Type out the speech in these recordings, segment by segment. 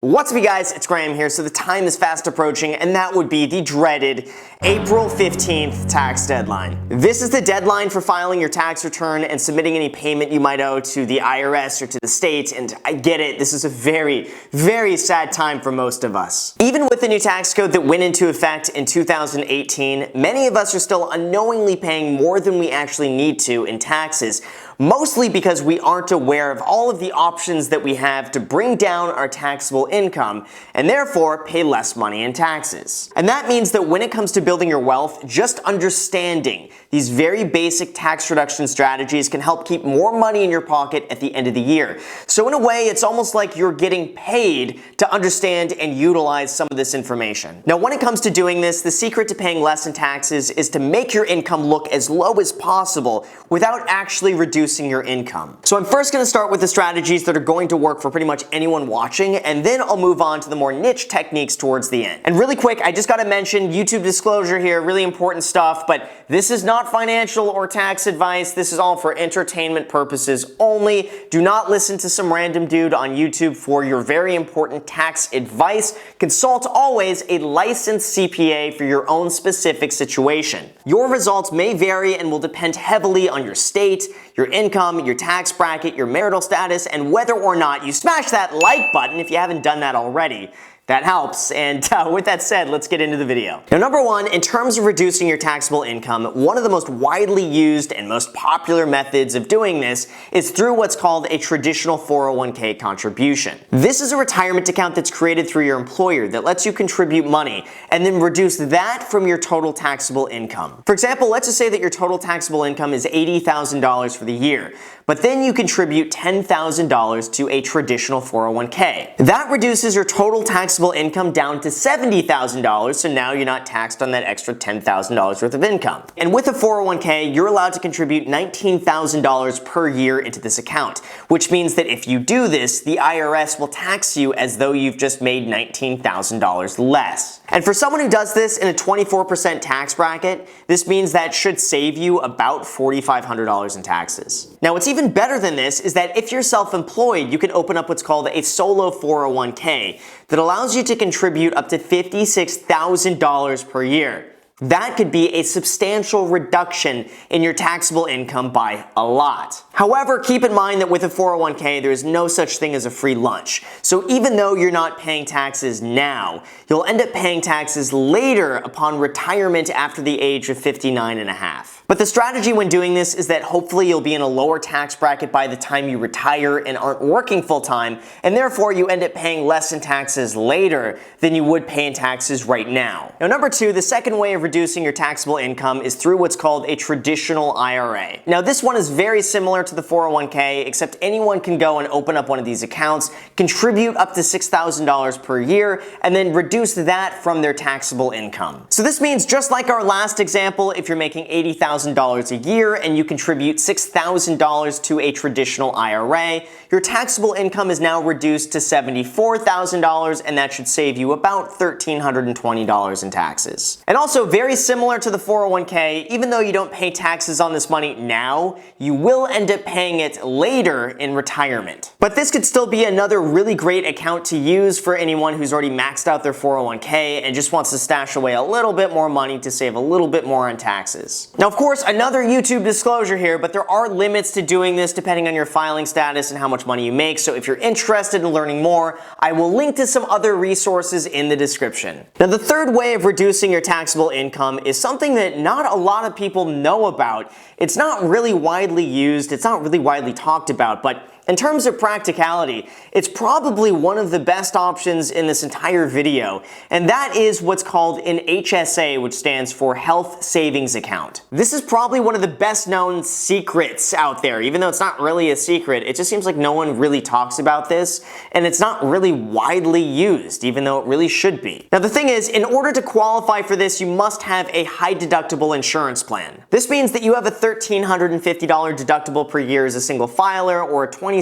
What's up, you guys? It's Graham here. So the time is fast approaching, and that would be the dreaded April 15th tax deadline. This is the deadline for filing your tax return and submitting any payment you might owe to the IRS or to the state, and I get it, this is a very, very sad time for most of us. Even with the new tax code that went into effect in 2018, many of us are still unknowingly paying more than we actually need to in taxes, mostly because we aren't aware of all of the options that we have to bring down our taxable income and therefore pay less money in taxes. And that means that when it comes to building your wealth, just understanding these very basic tax reduction strategies can help keep more money in your pocket at the end of the year. So in a way, it's almost like you're getting paid to understand and utilize some of this information. Now, when it comes to doing this, the secret to paying less in taxes is to make your income look as low as possible without actually reducing your income. So I'm first going to start with the strategies that are going to work for pretty much anyone watching, and then I'll move on to the more niche techniques towards the end. And really quick, I just got to mention YouTube disclosure here, really important stuff, but this is not financial or tax advice. This is all for entertainment purposes only. Do not listen to some random dude on YouTube for your very important tax advice. Consult always a licensed CPA for your own specific situation. Your results may vary and will depend heavily on your state, your income, your tax bracket, your marital status, and whether or not you smash that like button if you haven't done that already. That helps, and with that said, let's get into the video. Now, number one, in terms of reducing your taxable income, one of the most widely used and most popular methods of doing this is through what's called a traditional 401k contribution. This is a retirement account that's created through your employer that lets you contribute money and then reduce that from your total taxable income. For example, let's just say that your total taxable income is $80,000 for the year, but then you contribute $10,000 to a traditional 401k. That reduces your total taxable income down to $70,000, so now you're not taxed on that extra $10,000 worth of income. And with a 401k, you're allowed to contribute $19,000 per year into this account, which means that if you do this, the IRS will tax you as though you've just made $19,000 less. And for someone who does this in a 24% tax bracket, this means that should save you about $4,500 in taxes. Now, what's even better than this is that if you're self-employed, you can open up what's called a solo 401k that allows you to contribute up to $56,000 per year. That could be a substantial reduction in your taxable income by a lot. However, keep in mind that with a 401k, there is no such thing as a free lunch. So even though you're not paying taxes now, you'll end up paying taxes later upon retirement after the age of 59 and a half. But the strategy when doing this is that hopefully you'll be in a lower tax bracket by the time you retire and aren't working full time, and therefore you end up paying less in taxes later than you would pay in taxes right now. Now, number two, the second way of reducing your taxable income is through what's called a traditional IRA. Now, this one is very similar to the 401k, except anyone can go and open up one of these accounts, contribute up to $6,000 per year, and then reduce that from their taxable income. So this means, just like our last example, if you're making $80,000 a year and you contribute $6,000 to a traditional IRA, your taxable income is now reduced to $74,000, and that should save you about $1,320 in taxes. And also, very similar to the 401k, even though you don't pay taxes on this money now, you will end up paying it later in retirement. But this could still be another really great account to use for anyone who's already maxed out their 401k and just wants to stash away a little bit more money to save a little bit more on taxes. Now, of course, another YouTube disclosure here, but there are limits to doing this depending on your filing status and how much money you make. So if you're interested in learning more, I will link to some other resources in the description. Now, the third way of reducing your taxable income is something that not a lot of people know about. It's not really widely used, it's not really widely talked about, but in terms of practicality, it's probably one of the best options in this entire video, and that is what's called an HSA, which stands for Health Savings Account. This is probably one of the best known secrets out there. Even though it's not really a secret, it just seems like no one really talks about this, and it's not really widely used, even though it really should be. Now, the thing is, in order to qualify for this, you must have a high deductible insurance plan. This means that you have a $1,350 deductible per year as a single filer, or a $2,700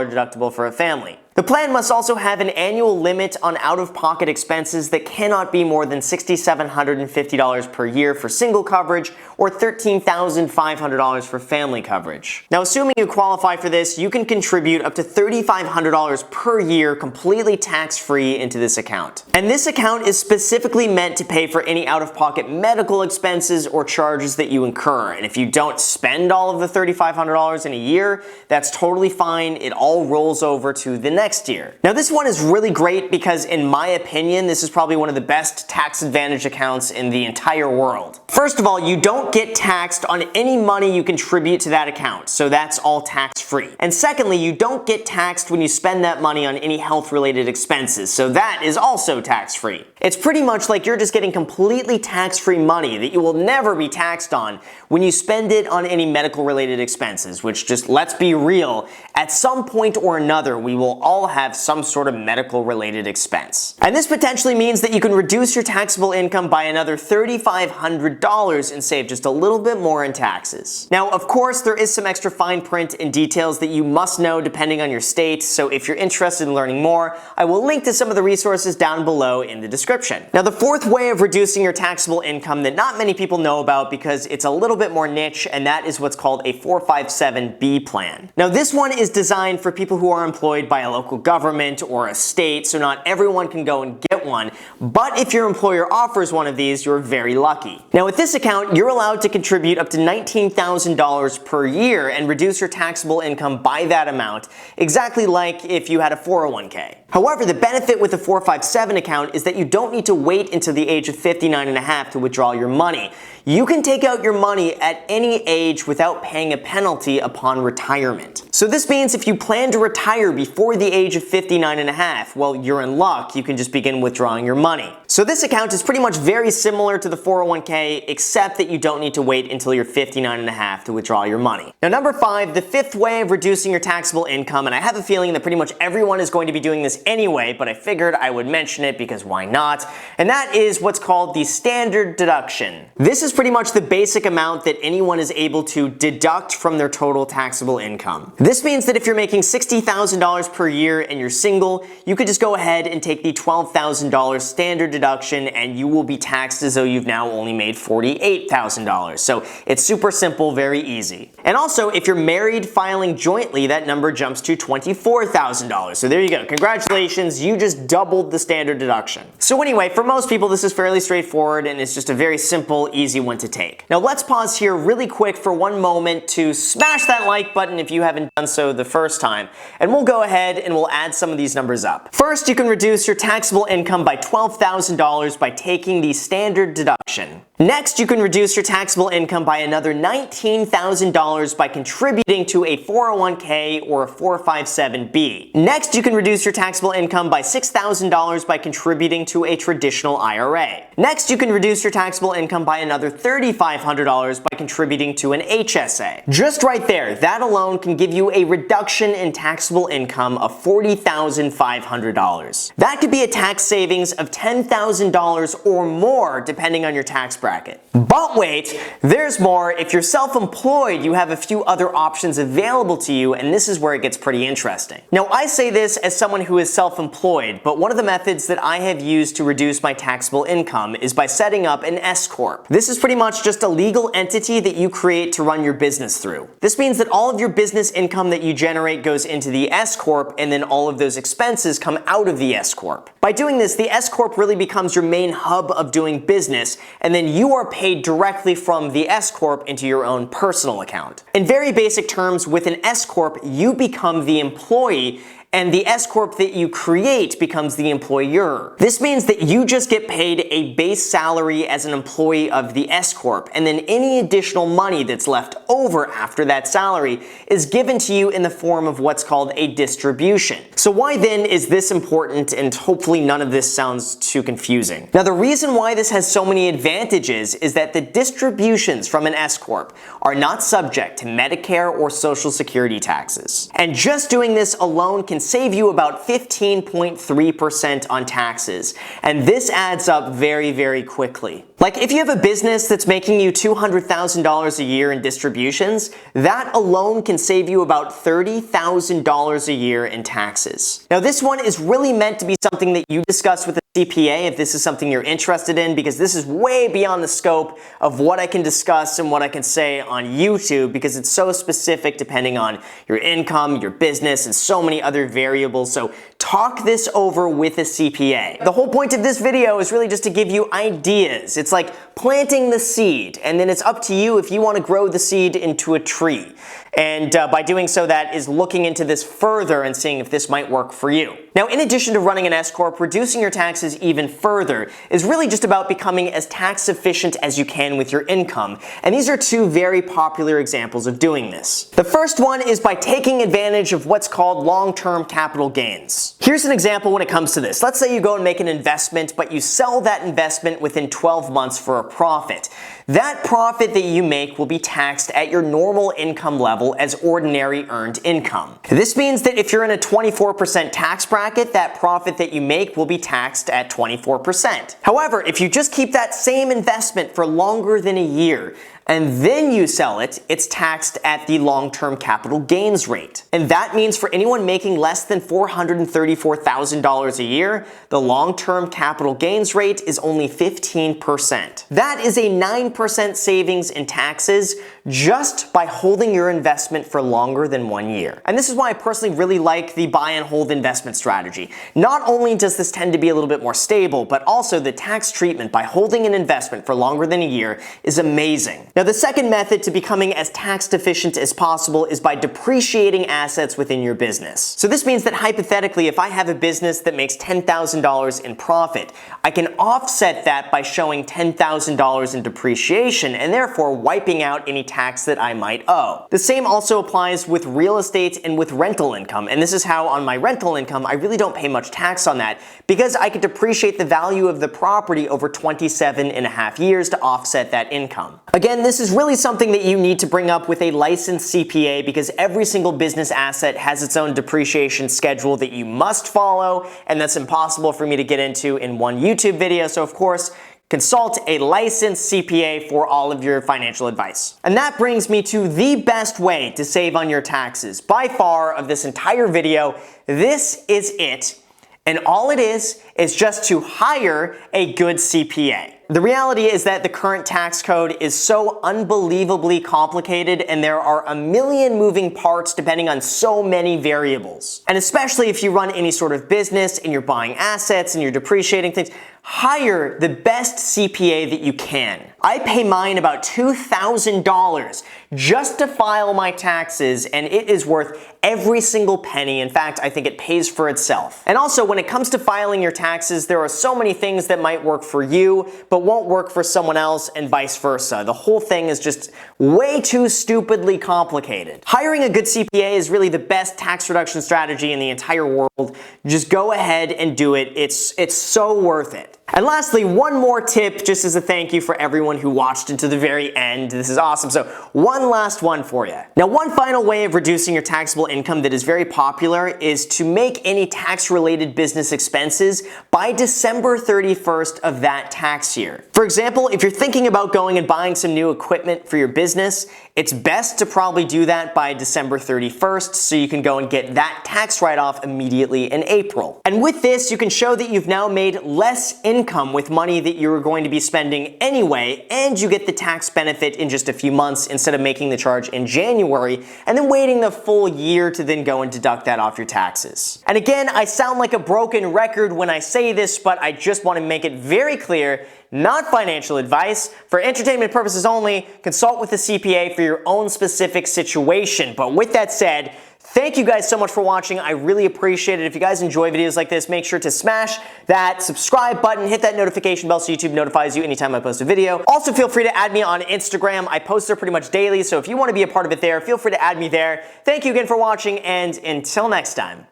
deductible for a family. The plan must also have an annual limit on out-of-pocket expenses that cannot be more than $6,750 per year for single coverage or $13,500 for family coverage. Now, assuming you qualify for this, you can contribute up to $3,500 per year completely tax-free into this account. And this account is specifically meant to pay for any out-of-pocket medical expenses or charges that you incur. And if you don't spend all of the $3,500 in a year, that's totally fine. It all rolls over to the next year. Now, this one is really great because, in my opinion, this is probably one of the best tax advantage accounts in the entire world. First of all, you don't get taxed on any money you contribute to that account, so that's all tax-free. And secondly, you don't get taxed when you spend that money on any health-related expenses, so that is also tax-free. It's pretty much like you're just getting completely tax-free money that you will never be taxed on when you spend it on any medical-related expenses, which, just let's be real, at some point or another, we will all have some sort of medical-related expense. And this potentially means that you can reduce your taxable income by another $3,500 and save just a little bit more in taxes. Now, of course, there is some extra fine print and details that you must know depending on your state, so if you're interested in learning more, I will link to some of the resources down below in the description. Now, the fourth way of reducing your taxable income that not many people know about because it's a little bit more niche, and that is what's called a 457B plan. Now, this one is designed for people who are employed by a local government or a state, so not everyone can go and get one, but if your employer offers one of these, you're very lucky. Now, with this account, you're allowed to contribute up to $19,000 per year and reduce your taxable income by that amount, exactly like if you had a 401k. However, the benefit with the 457 account is that you don't need to wait until the age of 59 and a half to withdraw your money. You can take out your money at any age without paying a penalty upon retirement. So this means if you plan to retire before the age of 59 and a half, well, you're in luck. You can just begin withdrawing your money. So this account is pretty much very similar to the 401k, except that you don't need to wait until you're 59 and a half to withdraw your money. Now, number 5, the fifth way of reducing your taxable income, and I have a feeling that pretty much everyone is going to be doing this anyway, but I figured I would mention it because why not? And that is what's called the standard deduction. This is pretty much the basic amount that anyone is able to deduct from their total taxable income. This means that if you're making $60,000 per year and you're single, you could just go ahead and take the $12,000 standard deduction and you will be taxed as though you've now only made $48,000. So it's super simple, very easy. And also, if you're married filing jointly, that number jumps to $24,000. So there you go. Congratulations, you just doubled the standard deduction. So anyway, for most people, this is fairly straightforward and it's just a very simple, easy one to take. Now let's pause here really quick for one moment to smash that like button if you haven't done so the first time, and we'll go ahead and we'll add some of these numbers up. First, you can reduce your taxable income by $12,000 by taking the standard deduction. Next, you can reduce your taxable income by another $19,000 by contributing to a 401k or a 457B. Next, you can reduce your taxable income by $6,000 by contributing to a traditional IRA. Next, you can reduce your taxable income by another $3,500 by contributing to an HSA. Just right there, that alone can give you a reduction in taxable income of $40,500. That could be a tax savings of $10,000 or more depending on your tax bracket. But wait, there's more. If you're self-employed, you have a few other options available to you, and this is where it gets pretty interesting. Now, I say this as someone who is self-employed, but one of the methods that I have used to reduce my taxable income is by setting up an S-Corp. This is pretty much just a legal entity that you create to run your business through. This means that all of your business income that you generate goes into the S-Corp, and then all of those expenses come out of the S-Corp. By doing this, the S-Corp really becomes your main hub of doing business, and then you are paid directly from the S-Corp into your own personal account. In very basic terms, with an S-Corp, you become the employee, and the S-Corp that you create becomes the employer. This means that you just get paid a base salary as an employee of the S-Corp, and then any additional money that's left over after that salary is given to you in the form of what's called a distribution. So why then is this important, and hopefully none of this sounds too confusing? Now, the reason why this has so many advantages is that the distributions from an S-Corp are not subject to Medicare or Social Security taxes. And just doing this alone can can save you about 15.3% on taxes. And this adds up very, very quickly. Like if you have a business that's making you $200,000 a year in distributions, that alone can save you about $30,000 a year in taxes. Now this one is really meant to be something that you discuss with a CPA if this is something you're interested in, because this is way beyond the scope of what I can discuss and what I can say on YouTube, because it's so specific depending on your income, your business, and so many other variables. So talk this over with a CPA. The whole point of this video is really just to give you ideas. It's like planting the seed, and then it's up to you if you want to grow the seed into a tree. And by doing so, that is looking into this further and seeing if this might work for you. Now, in addition to running an S-Corp, reducing your taxes even further is really just about becoming as tax efficient as you can with your income. And these are two very popular examples of doing this. The first one is by taking advantage of what's called long-term capital gains. Here's an example when it comes to this. Let's say you go and make an investment, but you sell that investment within 12 months for a profit. That profit that you make will be taxed at your normal income level as ordinary earned income. This means that if you're in a 24% tax bracket, that profit that you make will be taxed at 24%. However, if you just keep that same investment for longer than a year, and then you sell it, it's taxed at the long-term capital gains rate. And that means for anyone making less than $434,000 a year, the long-term capital gains rate is only 15%. That is a 9% savings in taxes just by holding your investment for longer than 1 year. And this is why I personally really like the buy and hold investment strategy. Not only does this tend to be a little bit more stable, but also the tax treatment by holding an investment for longer than a year is amazing. Now, the second method to becoming as tax efficient as possible is by depreciating assets within your business. So this means that hypothetically, if I have a business that makes $10,000 in profit, I can offset that by showing $10,000 in depreciation and therefore wiping out any tax that I might owe. The same also applies with real estate and with rental income, and this is how on my rental income I really don't pay much tax on that because I can depreciate the value of the property over 27.5 years to offset that income. Again, this is really something that you need to bring up with a licensed CPA because every single business asset has its own depreciation schedule that you must follow, and that's impossible for me to get into in one YouTube video. So of course, consult a licensed CPA for all of your financial advice. And that brings me to the best way to save on your taxes by far of this entire video. This is it. And all it is just to hire a good CPA. The reality is that the current tax code is so unbelievably complicated and there are a million moving parts depending on so many variables. And especially if you run any sort of business and you're buying assets and you're depreciating things, hire the best CPA that you can. I pay mine about $2,000 just to file my taxes, and it is worth every single penny. In fact, I think it pays for itself. And also, when it comes to filing your taxes, there are so many things that might work for you, but won't work for someone else, and vice versa. The whole thing is just way too stupidly complicated. Hiring a good CPA is really the best tax reduction strategy in the entire world. Just go ahead and do it. It's so worth it. And lastly, one more tip just as a thank you for everyone who watched into the very end. This is awesome. So one last one for you. Now, one final way of reducing your taxable income that is very popular is to make any tax-related business expenses by December 31st of that tax year. For example, if you're thinking about going and buying some new equipment for your business, it's best to probably do that by December 31st so you can go and get that tax write-off immediately in April. And with this, you can show that you've now made less income with money that you were going to be spending anyway, and you get the tax benefit in just a few months instead of making the charge in January and then waiting the full year to then go and deduct that off your taxes. And again, I sound like a broken record when I say this, but I just want to make it very clear, not financial advice. For entertainment purposes only, consult with a CPA for your own specific situation. But with that said, thank you guys so much for watching. I really appreciate it. If you guys enjoy videos like this, make sure to smash that subscribe button, hit that notification bell so YouTube notifies you anytime I post a video. Also, feel free to add me on Instagram. I post there pretty much daily, so if you want to be a part of it there, feel free to add me there. Thank you again for watching, and until next time.